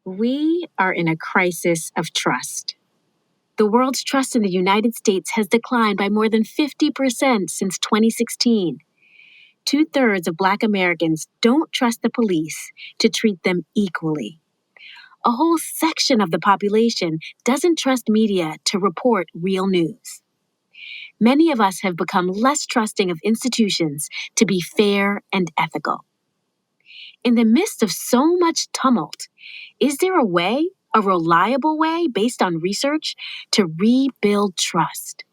We are in a crisis of trust. The world's trust in the United States has declined by more than 50% since 2016. 2/3 of Black Americans don't trust the police to treat them equally. A whole section of the population doesn't trust media to report real news. Many of us have become less trusting of institutions to be fair and ethical. In the midst of so much tumult, is there a reliable way based on research, to rebuild trust?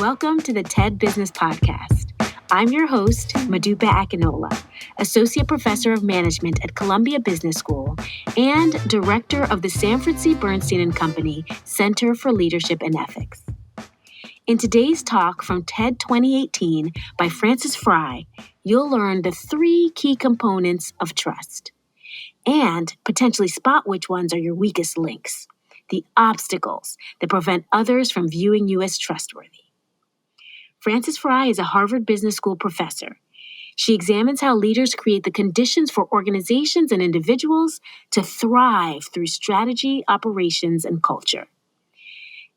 Welcome to the TED Business Podcast. I'm your host, Modupe Akinola, Associate Professor of Management at Columbia Business School and Director of the Sanford C. Bernstein & Company Center for Leadership and Ethics. In today's talk from TED 2018 by Frances Frei, you'll learn the 3 key components of trust and potentially spot which ones are your weakest links, the obstacles that prevent others from viewing you as trustworthy. Frances Frei is a Harvard Business School professor. She examines how leaders create the conditions for organizations and individuals to thrive through strategy, operations, and culture.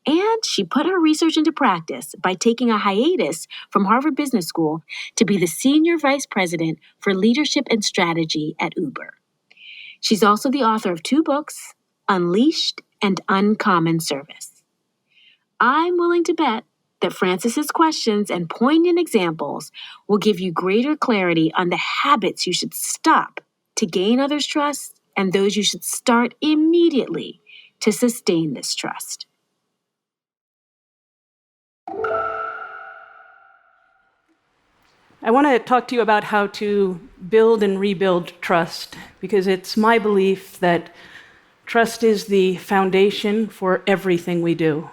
And she put her research into practice by taking a hiatus from Harvard Business School to be the Senior Vice President for Leadership and Strategy at Uber. She's also the author of 2 books, Unleashed and Uncommon Service. I'm willing to bet that Frances's questions and poignant examples will give you greater clarity on the habits you should stop to gain others' trust and those you should start immediately to sustain this trust. I want to talk to you about how to build and rebuild trust, because it's my belief that trust is the foundation for everything we do.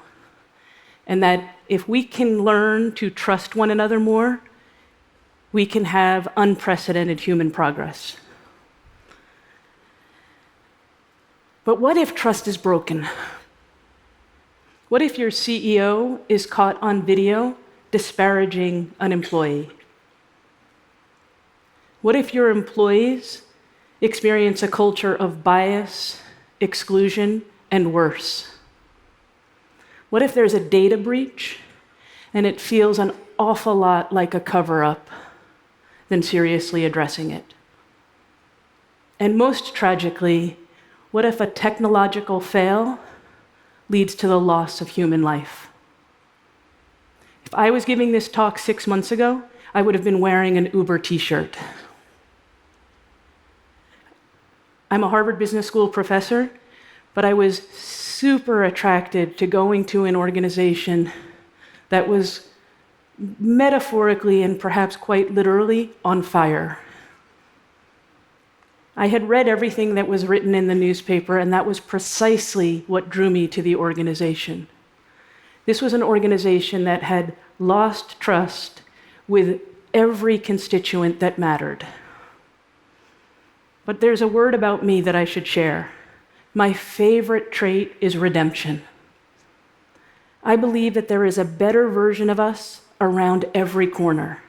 And that if we can learn to trust one another more, we can have unprecedented human progress. But what if trust is broken? What if your CEO is caught on video disparaging an employee? What if your employees experience a culture of bias, exclusion, and worse? What if there's a data breach and it feels an awful lot like a cover-up than seriously addressing it? And most tragically, what if a technological fail leads to the loss of human life? If I was giving this talk 6 months ago, I would have been wearing an Uber t-shirt. I'm a Harvard Business School professor, but I was super attracted to going to an organization that was metaphorically and perhaps quite literally on fire. I had read everything that was written in the newspaper, and that was precisely what drew me to the organization. This was an organization that had lost trust with every constituent that mattered. But there's a word about me that I should share. My favorite trait is redemption. I believe that there is a better version of us around every corner.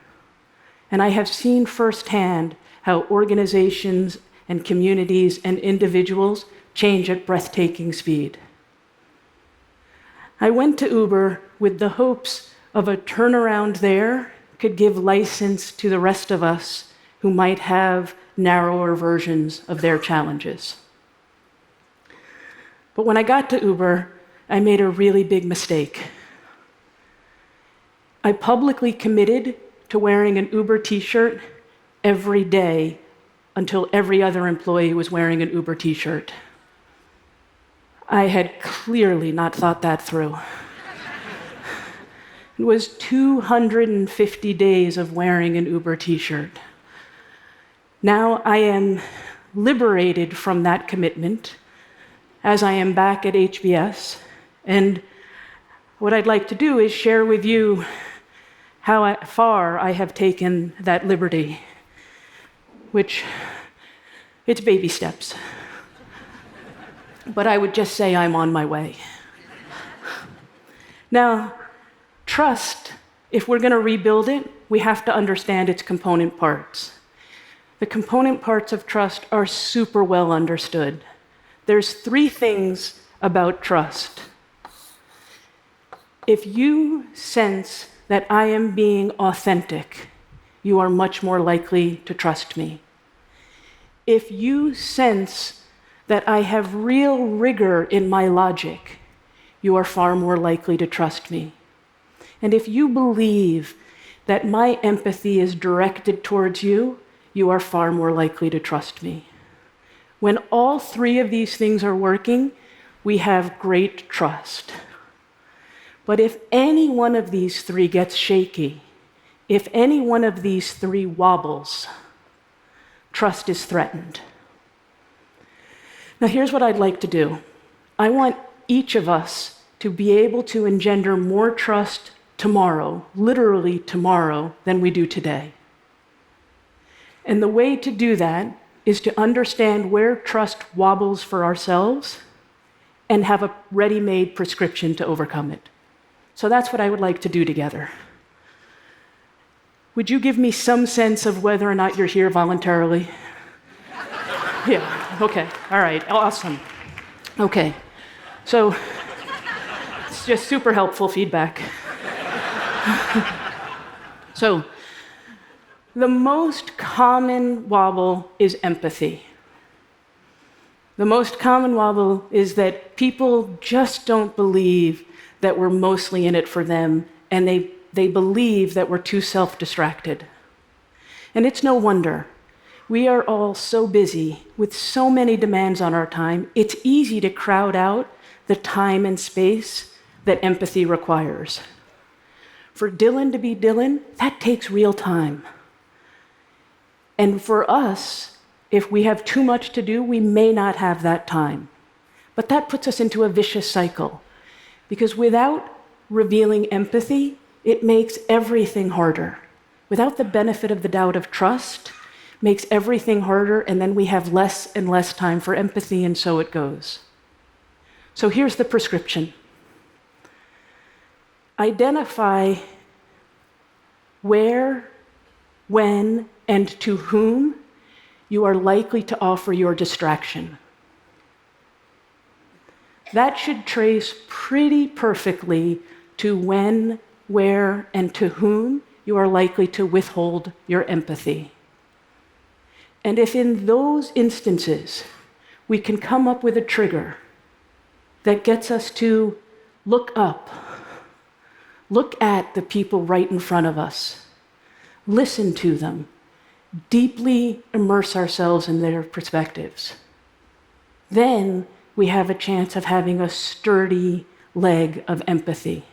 And I have seen firsthand how organizations and communities and individuals change at breathtaking speed. I went to Uber with the hopes of a turnaround there could give license to the rest of us who might have narrower versions of their challenges. But when I got to Uber, I made a really big mistake. I publicly committed to wearing an Uber t-shirt every day until every other employee was wearing an Uber t-shirt. I had clearly not thought that through. It was 250 days of wearing an Uber t-shirt. Now I am liberated from that commitment as I am back at HBS, and what I'd like to do is share with you how far I have taken that liberty, which it's baby steps. But I would just say I'm on my way. Now, trust, if we're going to rebuild it, we have to understand its component parts. the component parts of trust are super well understood. There's 3 things about trust. If you sense that I am being authentic, you are much more likely to trust me. If you sense that I have real rigor in my logic, you are far more likely to trust me. And if you believe that my empathy is directed towards you, you are far more likely to trust me. When all 3 of these things are working, we have great trust. But if any one of these 3 gets shaky, if any one of these 3 wobbles, trust is threatened. Now, here's what I'd like to do. I want each of us to be able to engender more trust tomorrow, literally tomorrow, than we do today. And the way to do that is to understand where trust wobbles for ourselves and have a ready-made prescription to overcome it. So that's what I would like to do together. Would you give me some sense of whether or not you're here voluntarily? Yeah, okay, all right, awesome. Okay, so it's just super helpful feedback. So, the most common wobble is empathy. The most common wobble is that people just don't believe that we're mostly in it for them, and they believe that we're too self-distracted. And it's no wonder. We are all so busy with so many demands on our time, it's easy to crowd out the time and space that empathy requires. For Dylan to be Dylan, that takes real time. And for us, if we have too much to do, we may not have that time. But that puts us into a vicious cycle. Because without revealing empathy, it makes everything harder. Without the benefit of the doubt of trust, makes everything harder, and then we have less and less time for empathy, and so it goes. So here's the prescription. Identify where, when, and to whom you are likely to offer your distraction. That should trace pretty perfectly to when, where, and to whom you are likely to withhold your empathy. And if in those instances we can come up with a trigger that gets us to look up, look at the people right in front of us, listen to them, deeply immerse ourselves in their perspectives, then we have a chance of having a sturdy leg of empathy.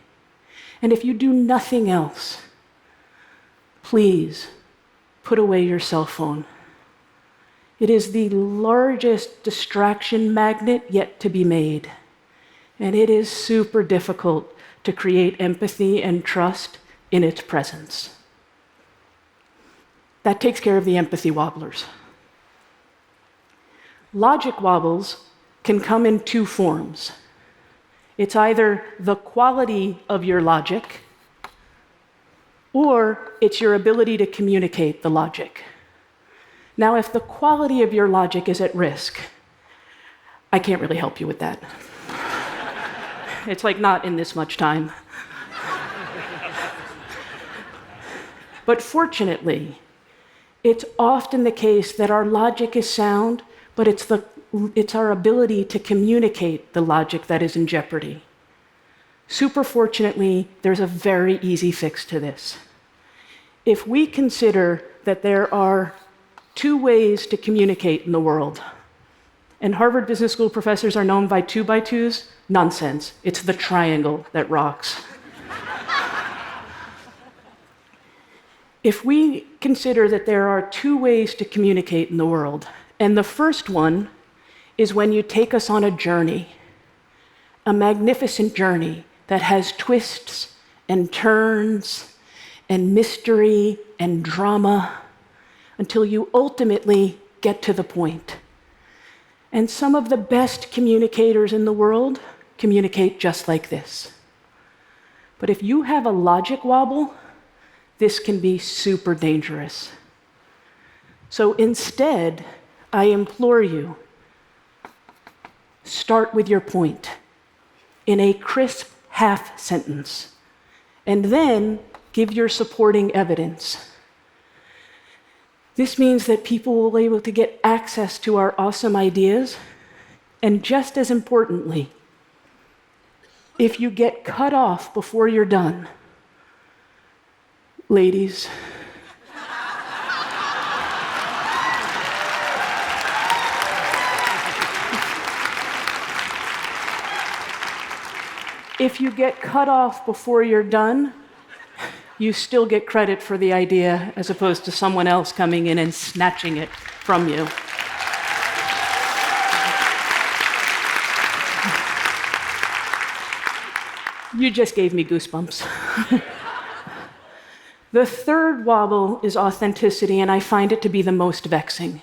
And if you do nothing else, please put away your cell phone. It is the largest distraction magnet yet to be made. And it is super difficult to create empathy and trust in its presence. That takes care of the empathy wobblers. Logic wobbles can come in 2 forms. It's either the quality of your logic, or it's your ability to communicate the logic. Now, if the quality of your logic is at risk, I can't really help you with that. It's like not in this much time. But fortunately, it's often the case that our logic is sound, but it's our ability to communicate the logic that is in jeopardy. Super fortunately, there's a very easy fix to this. If we consider that there are 2 ways to communicate in the world, and Harvard Business School professors are known by 2 by 2s, nonsense. It's the triangle that rocks. If we consider that there are 2 ways to communicate in the world, and the first one is when you take us on a journey, a magnificent journey that has twists and turns and mystery and drama until you ultimately get to the point. And some of the best communicators in the world communicate just like this. But if you have a logic wobble, this can be super dangerous. So instead, I implore you, start with your point in a crisp half sentence, and then give your supporting evidence. This means that people will be able to get access to our awesome ideas, and just as importantly, if you get cut off before you're done, ladies, if you get cut off before you're done, you still get credit for the idea as opposed to someone else coming in and snatching it from you. You just gave me goosebumps. The third wobble is authenticity, and I find it to be the most vexing.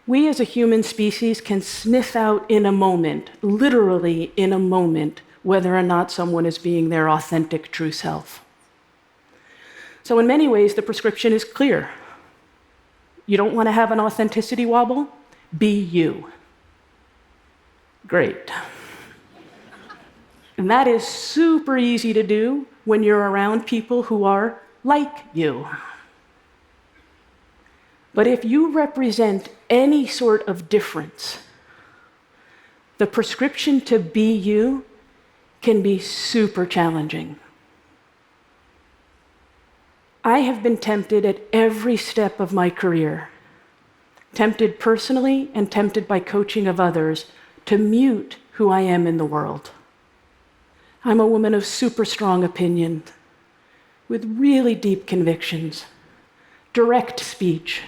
We as a human species can sniff out in a moment, literally in a moment, whether or not someone is being their authentic, true self. So in many ways, the prescription is clear. You don't want to have an authenticity wobble? Be you. Great. And that is super easy to do when you're around people who are like you. But if you represent any sort of difference, the prescription to be you can be super challenging. I have been tempted at every step of my career, tempted personally and tempted by coaching of others, to mute who I am in the world. I'm a woman of super strong opinion, with really deep convictions, direct speech.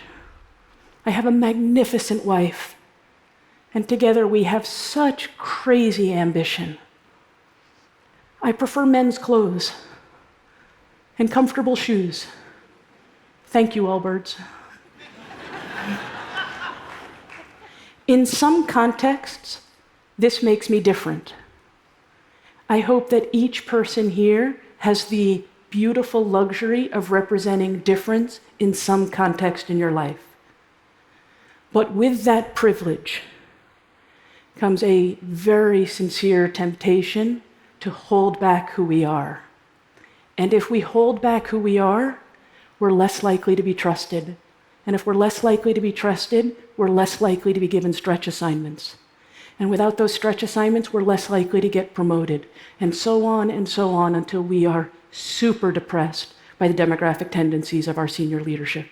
I have a magnificent wife, and together we have such crazy ambition. I prefer men's clothes and comfortable shoes. Thank you, Allbirds. In some contexts, this makes me different. I hope that each person here has the beautiful luxury of representing difference in some context in your life. But with that privilege comes a very sincere temptation to hold back who we are. And if we hold back who we are, we're less likely to be trusted. And if we're less likely to be trusted, we're less likely to be given stretch assignments. And without those stretch assignments, we're less likely to get promoted. And so on until we are super depressed by the demographic tendencies of our senior leadership.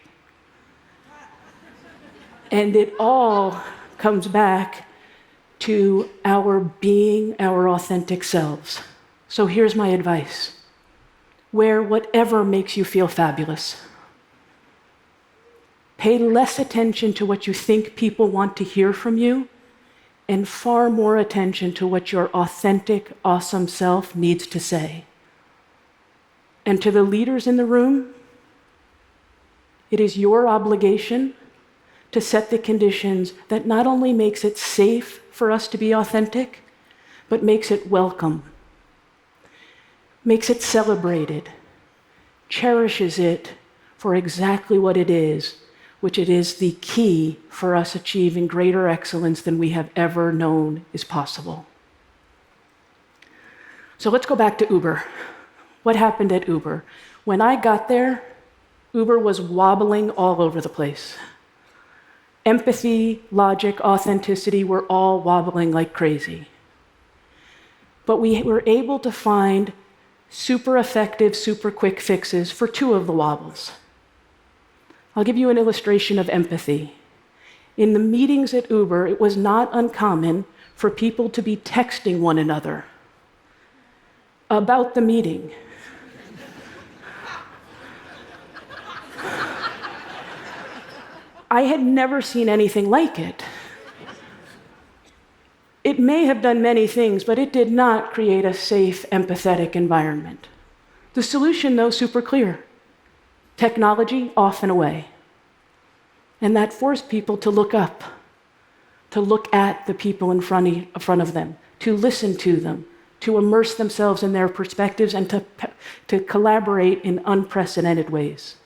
And it all comes back to our being our authentic selves. So here's my advice. Wear whatever makes you feel fabulous. Pay less attention to what you think people want to hear from you, and far more attention to what your authentic, awesome self needs to say. And to the leaders in the room, it is your obligation to set the conditions that not only makes it safe for us to be authentic, but makes it welcome, makes it celebrated, cherishes it for exactly what it is, which it is the key for us achieving greater excellence than we have ever known is possible. So let's go back to Uber. What happened at Uber? When I got there, Uber was wobbling all over the place. Empathy, logic, authenticity were all wobbling like crazy. But we were able to find super effective, super quick fixes for two of the wobbles. I'll give you an illustration of empathy. In the meetings at Uber, it was not uncommon for people to be texting one another about the meeting. I had never seen anything like it. It may have done many things, but it did not create a safe, empathetic environment. The solution, though, super clear. Technology off and away. And that forced people to look up, to look at the people in front of them, to listen to them, to immerse themselves in their perspectives, and to collaborate in unprecedented ways.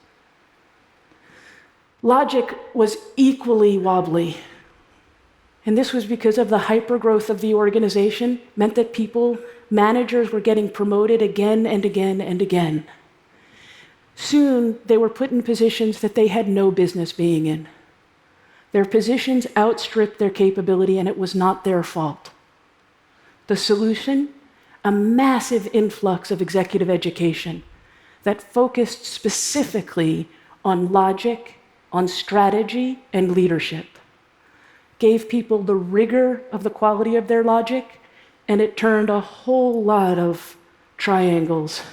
Logic was equally wobbly. And this was because of the hypergrowth of the organization, meant that managers were getting promoted again and again and again. Soon, they were put in positions that they had no business being in. Their positions outstripped their capability, and it was not their fault. The solution? A massive influx of executive education that focused specifically on logic, on strategy, and leadership. Gave people the rigor of the quality of their logic, and it turned a whole lot of triangles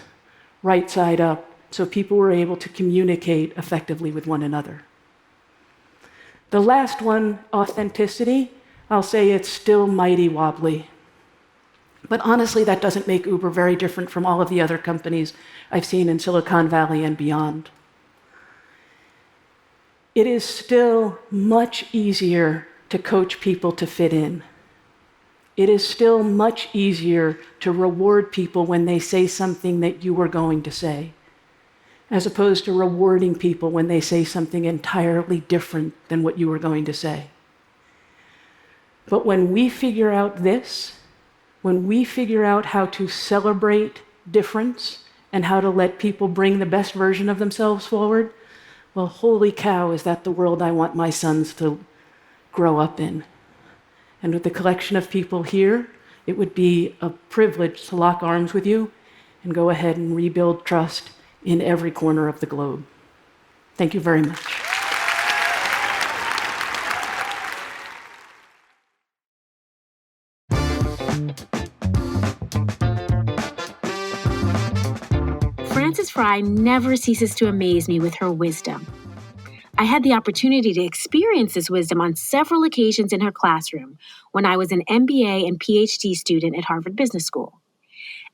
right side up, so people were able to communicate effectively with one another. The last one, authenticity, I'll say it's still mighty wobbly. But honestly, that doesn't make Uber very different from all of the other companies I've seen in Silicon Valley and beyond. It is still much easier to coach people to fit in. It is still much easier to reward people when they say something that you were going to say, as opposed to rewarding people when they say something entirely different than what you were going to say. But when we figure out this, when we figure out how to celebrate difference and how to let people bring the best version of themselves forward, well, holy cow, is that the world I want my sons to grow up in. And with the collection of people here, it would be a privilege to lock arms with you and go ahead and rebuild trust in every corner of the globe. Thank you very much. Frances Frei never ceases to amaze me with her wisdom. I had the opportunity to experience this wisdom on several occasions in her classroom when I was an MBA and PhD student at Harvard Business School.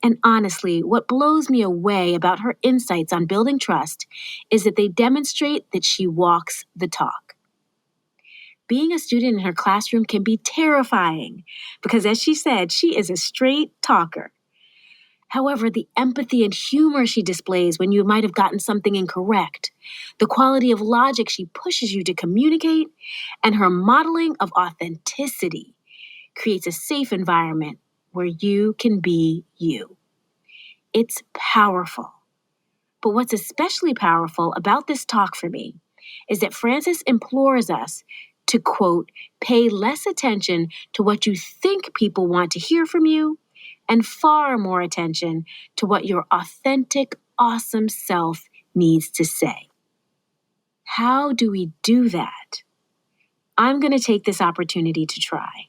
And honestly, what blows me away about her insights on building trust is that they demonstrate that she walks the talk. Being a student in her classroom can be terrifying because, as she said, she is a straight talker. However, the empathy and humor she displays when you might have gotten something incorrect, the quality of logic she pushes you to communicate, and her modeling of authenticity creates a safe environment where you can be you. It's powerful. But what's especially powerful about this talk for me is that Frances implores us to, quote, pay less attention to what you think people want to hear from you and far more attention to what your authentic, awesome self needs to say. How do we do that? I'm going to take this opportunity to try.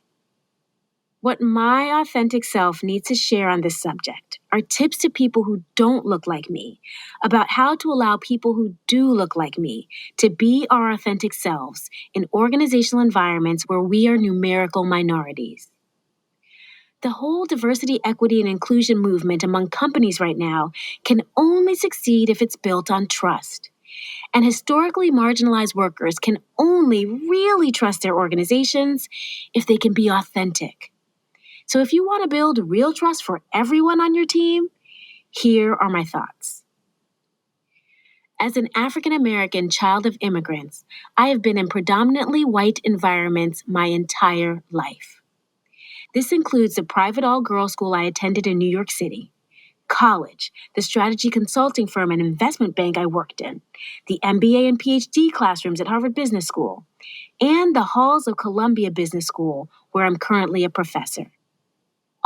What my authentic self needs to share on this subject are tips to people who don't look like me about how to allow people who do look like me to be our authentic selves in organizational environments where we are numerical minorities. The whole diversity, equity, and inclusion movement among companies right now can only succeed if it's built on trust. And historically marginalized workers can only really trust their organizations if they can be authentic. So if you want to build real trust for everyone on your team, here are my thoughts. As an African American child of immigrants, I have been in predominantly white environments my entire life. This includes the private all-girls school I attended in New York City, college, the strategy consulting firm and investment bank I worked in, the MBA and PhD classrooms at Harvard Business School, and the halls of Columbia Business School, where I'm currently a professor.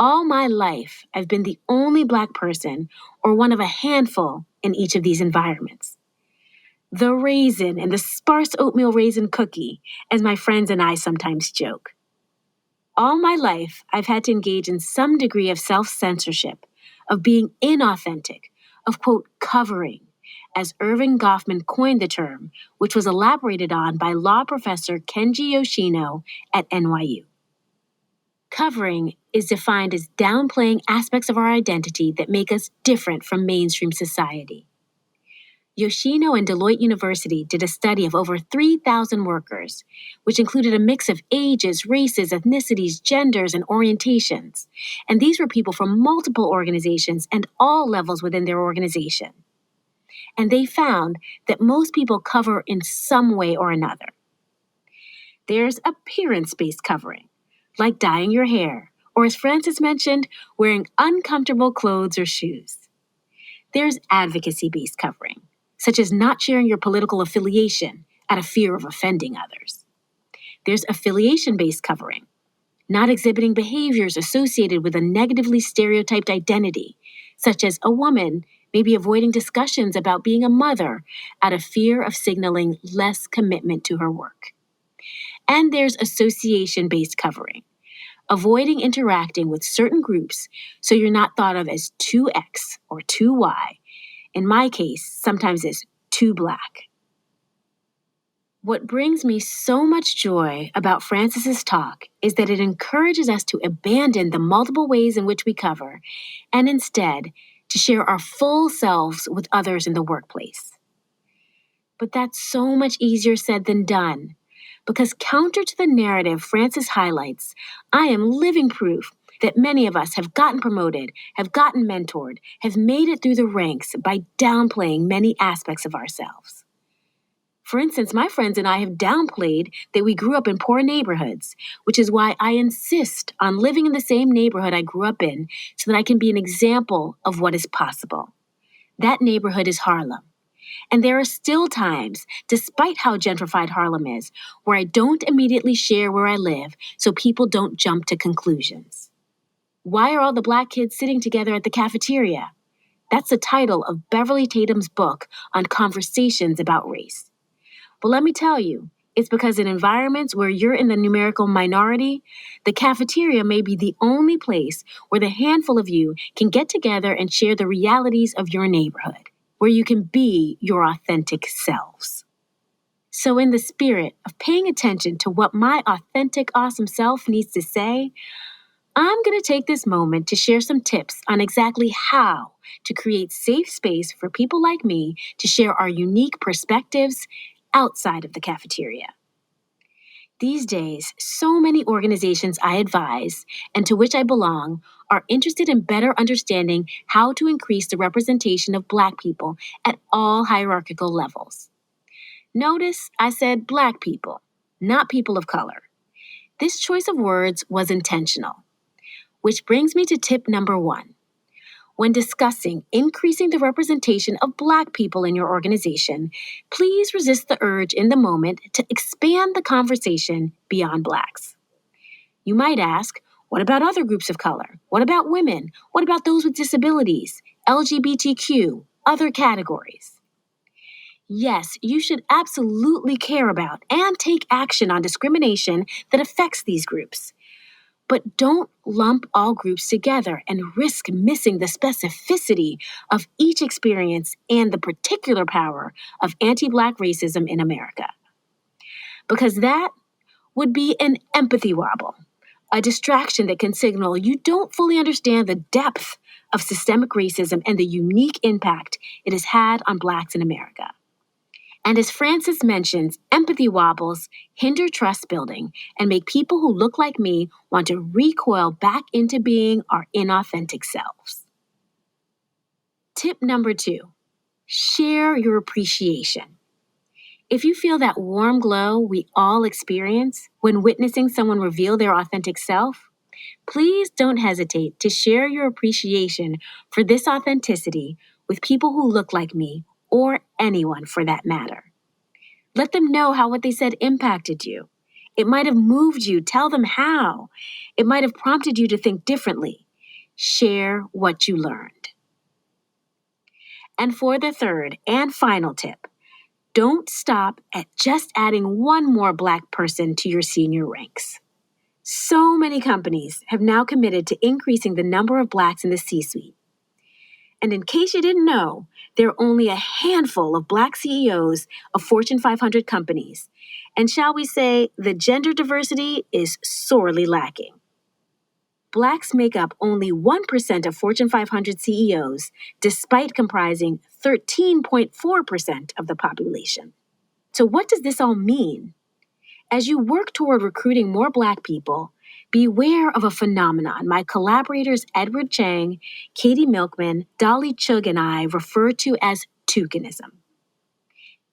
All my life, I've been the only Black person or one of a handful in each of these environments. The raisin and the sparse oatmeal raisin cookie, as my friends and I sometimes joke. All my life, I've had to engage in some degree of self-censorship, of being inauthentic, of, quote, covering, as Irving Goffman coined the term, which was elaborated on by law professor Kenji Yoshino at NYU. Covering is defined as downplaying aspects of our identity that make us different from mainstream society. Yoshino and Deloitte University did a study of over 3,000 workers, which included a mix of ages, races, ethnicities, genders, and orientations. And these were people from multiple organizations and all levels within their organization. and they found that most people cover in some way or another. There's appearance-based covering, like dyeing your hair, or as Frances mentioned, wearing uncomfortable clothes or shoes. There's advocacy-based covering, such as not sharing your political affiliation out of fear of offending others. There's affiliation-based covering, not exhibiting behaviors associated with a negatively stereotyped identity, such as a woman maybe avoiding discussions about being a mother out of fear of signaling less commitment to her work. And there's association-based covering, avoiding interacting with certain groups so you're not thought of as too X or too Y. In my case, sometimes as too Black. What brings me so much joy about Frances's talk is that it encourages us to abandon the multiple ways in which we cover and instead to share our full selves with others in the workplace. But that's so much easier said than done, because counter to the narrative Frances highlights, I am living proof that many of us have gotten promoted, have gotten mentored, have made it through the ranks by downplaying many aspects of ourselves. For instance, my friends and I have downplayed that we grew up in poor neighborhoods, which is why I insist on living in the same neighborhood I grew up in so that I can be an example of what is possible. That neighborhood is Harlem. And there are still times, despite how gentrified Harlem is, where I don't immediately share where I live so people don't jump to conclusions. Why are all the Black kids sitting together at the cafeteria? That's the title of Beverly Tatum's book on conversations about race. But let me tell you, it's because in environments where you're in the numerical minority, the cafeteria may be the only place where the handful of you can get together and share the realities of your neighborhood, where you can be your authentic selves. So in the spirit of paying attention to what my authentic, awesome self needs to say, I'm going to take this moment to share some tips on exactly how to create safe space for people like me to share our unique perspectives outside of the cafeteria. These days, so many organizations I advise and to which I belong are interested in better understanding how to increase the representation of Black people at all hierarchical levels. Notice I said Black people, not people of color. This choice of words was intentional, which brings me to tip number 1. When discussing increasing the representation of Black people in your organization, please resist the urge in the moment to expand the conversation beyond Blacks. You might ask, what about other groups of color? What about women? What about those with disabilities, LGBTQ, other categories? Yes, you should absolutely care about and take action on discrimination that affects these groups. But don't lump all groups together and risk missing the specificity of each experience and the particular power of anti-Black racism in America. Because that would be an empathy wobble, a distraction that can signal you don't fully understand the depth of systemic racism and the unique impact it has had on Blacks in America. And as Frances mentions, empathy wobbles hinder trust building and make people who look like me want to recoil back into being our inauthentic selves. Tip number 2, share your appreciation. If you feel that warm glow we all experience when witnessing someone reveal their authentic self, please don't hesitate to share your appreciation for this authenticity with people who look like me or anyone for that matter. Let them know how what they said impacted you. It might have moved you. Tell them how. It might have prompted you to think differently. Share what you learned. And for the third and final tip, don't stop at just adding one more Black person to your senior ranks. So many companies have now committed to increasing the number of Blacks in the C-suite. And in case you didn't know, there are only a handful of Black CEOs of Fortune 500 companies. And shall we say, the gender diversity is sorely lacking. Blacks make up only 1% of Fortune 500 CEOs, despite comprising 13.4% of the population. So what does this all mean? As you work toward recruiting more Black people, beware of a phenomenon my collaborators Edward Chang, Katie Milkman, Dolly Chug, and I refer to as Toucanism.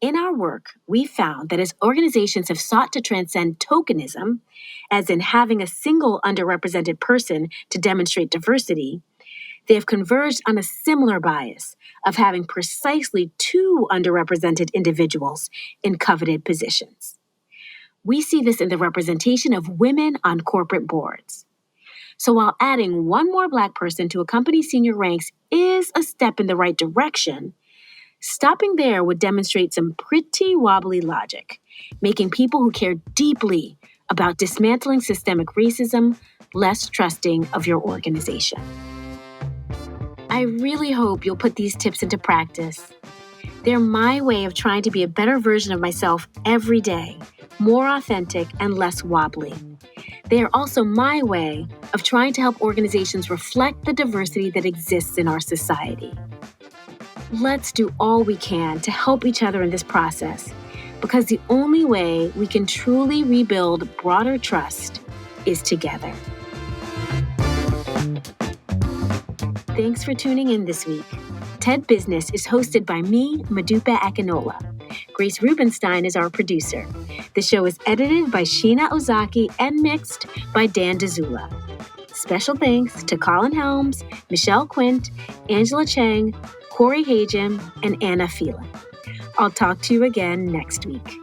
In our work, we found that as organizations have sought to transcend tokenism, as in having a single underrepresented person to demonstrate diversity, they have converged on a similar bias of having precisely two underrepresented individuals in coveted positions. We see this in the representation of women on corporate boards. So while adding one more Black person to a company's senior ranks is a step in the right direction, stopping there would demonstrate some pretty wobbly logic, making people who care deeply about dismantling systemic racism less trusting of your organization. I really hope you'll put these tips into practice. They're my way of trying to be a better version of myself every day, more authentic and less wobbly. They are also my way of trying to help organizations reflect the diversity that exists in our society. Let's do all we can to help each other in this process, because the only way we can truly rebuild broader trust is together. Thanks for tuning in this week. TED Business is hosted by me, Modupe Akinola. Grace Rubenstein is our producer. The show is edited by Sheena Ozaki and mixed by Dan DeZula. Special thanks to Colin Helms, Michelle Quint, Angela Chang, Corey Hajim, and Anna Phelan. I'll talk to you again next week.